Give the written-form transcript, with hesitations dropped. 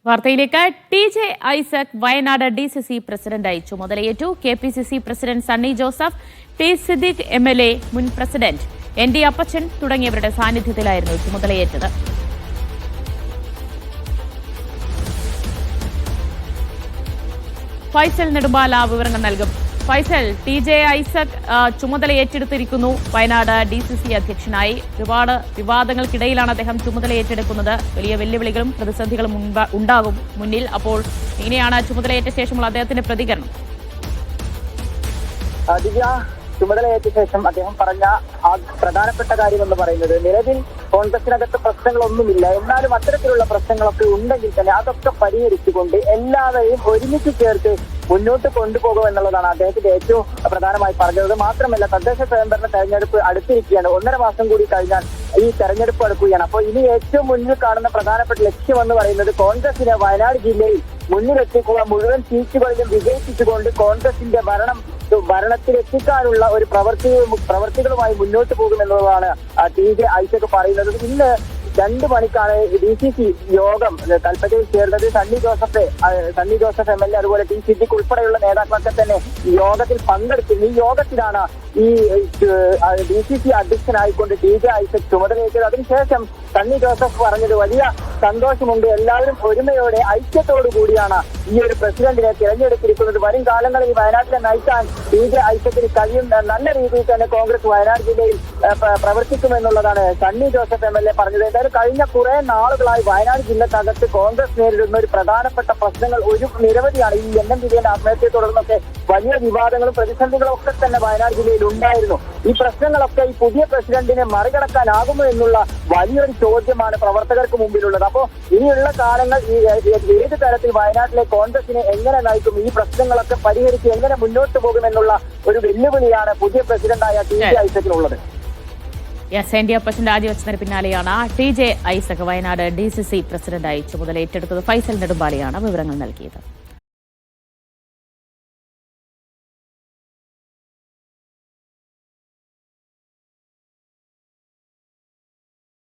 വാർത്തയിലേക്ക്. TJ. Isaac Wayanad DCC പ്രസിഡന്റായി ചുമതലയേറ്റു. KPCC president Sunny Joseph, T Siddique MLA, മുൻ പ്രസിഡന്റ് ND അപ്പച്ചൻ തുടങ്ങിയവരുടെ സാന്നിധ്യത്തിലായിരുന്നു ചുമതലയേറ്റത്. ഫൈസൽ നെടുമ്പാല വിവരങ്ങൾ നൽകും. ഫൈസൽ, ടി.ജെ. ഐസക് ചുമതല ഏറ്റെടുത്തിരിക്കുന്നു. വയനാട് DCC അധ്യക്ഷനായി ഒരുപാട് വിവാദങ്ങൾക്കിടയിലാണ് അദ്ദേഹം ചുമതല ഏറ്റെടുക്കുന്നത്. വലിയ വെല്ലുവിളികളും പ്രതിസന്ധികളും ഉണ്ടാകും മുന്നിൽ. അപ്പോൾ ഇങ്ങനെയാണ് ചുമതലയേറ്റ ശേഷമുള്ള അദ്ദേഹത്തിന്റെ പ്രതികരണം. ചുമതലയേറ്റ ശേഷം അദ്ദേഹം പറഞ്ഞ പ്രധാനപ്പെട്ട കാര്യം എന്ന് പറയുന്നത്, നിലവിൽ കോൺഗ്രസിനകത്ത് പ്രശ്നങ്ങളൊന്നുമില്ല, എന്നാലും അത്തരത്തിലുള്ള പ്രശ്നങ്ങളൊക്കെ ഉണ്ടെങ്കിൽ തന്നെ അതൊക്കെ പരിഹരിച്ചുകൊണ്ട് എല്ലാവരെയും ഒരുമിച്ച് ചേർത്ത് മുന്നോട്ട് കൊണ്ടുപോകുമെന്നുള്ളതാണ് അദ്ദേഹത്തിന്റെ ഏറ്റവും പ്രധാനമായി പറഞ്ഞത്. മാത്രമല്ല, തദ്ദേശ സ്വയംഭരണ തെരഞ്ഞെടുപ്പ് അടുത്തിരിക്കുകയാണ്. 1.5 മാസം കൂടി കഴിഞ്ഞാൽ ഈ തെരഞ്ഞെടുപ്പ് അടുക്കുകയാണ്. അപ്പോൾ ഇനി ഏറ്റവും മുന്നിൽ കാണുന്ന പ്രധാനപ്പെട്ട ലക്ഷ്യം എന്ന് പറയുന്നത് കോൺഗ്രസിനെ വയനാട് ജില്ലയിൽ മുന്നിലെത്തിക്കുക, മുഴുവൻ സീറ്റുകളിലും വിജയിപ്പിച്ചുകൊണ്ട് കോൺഗ്രസിന്റെ ഭരണത്തിലെത്തിക്കാനുള്ള ഒരു പ്രവർത്തികളുമായി മുന്നോട്ട് പോകുമെന്നുള്ളതാണ് ടി.ജെ. ഐസക് പറയുന്നത്. ഇന്ന് 2 മണിക്കാണ് DCC യോഗം കൽപ്പറ്റയിൽ ചേർന്നത്. സണ്ണി ജോസഫ് MLA, അതുപോലെ ടി സിദ്ദിഖ് ഉൾപ്പെടെയുള്ള നേതാക്കളൊക്കെ തന്നെ യോഗത്തിൽ പങ്കെടുത്തിരുന്നു. ഈ യോഗത്തിലാണ് ഈ DCC അധ്യക്ഷനായിക്കൊണ്ട് ടി.ജെ. ഐസക് ചുമതലയേറ്റത്. അതിനുശേഷം സണ്ണി ജോസഫ് പറഞ്ഞത്, വലിയ സന്തോഷമുണ്ട്, എല്ലാവരും ഒരുമയോടെ ഐക്യത്തോടു കൂടിയാണ് ഈ ഒരു പ്രസിഡന്റിനെ തിരഞ്ഞെടുത്തിരിക്കുന്നത്. വരും കാലങ്ങളിൽ വയനാട്ടിലെ നയിക്കാൻ ടി.ജെ. ഐസക്കിന് കഴിയും, നല്ല രീതിയിൽ തന്നെ കോൺഗ്രസ് വയനാട് ജില്ലയിൽ പ്രവർത്തിക്കുമെന്നുള്ളതാണ് സണ്ണി ജോസഫ് MLA പറഞ്ഞത്. എന്തായാലും കഴിഞ്ഞ കുറെ നാളുകളായി വയനാട് ജില്ലക്കകത്ത് കോൺഗ്രസ് നേരിടുന്ന ഒരു പ്രധാനപ്പെട്ട പ്രശ്നങ്ങൾ നിരവധിയാണ്. ഈ NM വിജയന്റെ ആത്മഹത്യയെ തുടർന്നൊക്കെ വലിയ വിവാദങ്ങളും പ്രതിസന്ധികളും ഒക്കെ തന്നെ വയനാട് ജില്ലയിൽ ഉണ്ടായിരുന്നു. ഈ പ്രശ്നങ്ങളൊക്കെ ഈ പുതിയ പ്രസിഡന്റിനെ മറികടക്കാനാകുമോ എന്നുള്ള വലിയൊരു ചോദ്യമാണ് പ്രവർത്തകർക്ക് മുമ്പിലുള്ളത്. അപ്പോൾ ഇനിയുള്ള കാലങ്ങൾ ഏത് തരത്തിൽ വയനാട്ടിലെ കോൺഗ്രസിനെ എങ്ങനെ നയിക്കും, ഈ പ്രശ്നങ്ങളൊക്കെ പരിഹരിച്ച് എങ്ങനെ മുന്നോട്ട് പോകുമെന്നുള്ള ഒരു വെല്ലുവിളിയാണ് പുതിയ പ്രസിഡന്റായ ടി.ജെ. ഐസക്കിനുള്ളത്. ND അപ്പച്ചൻ രാജിവെച്ചതിന് പിന്നാലെയാണ് ടി.ജെ. ഐസക് വയനാട് DCC പ്രസിഡന്റായി ചുമതല ഏറ്റെടുത്തത്. ഫൈസൽ നെടുമ്പാലയാണ് വിവരങ്ങൾ നൽകിയത്.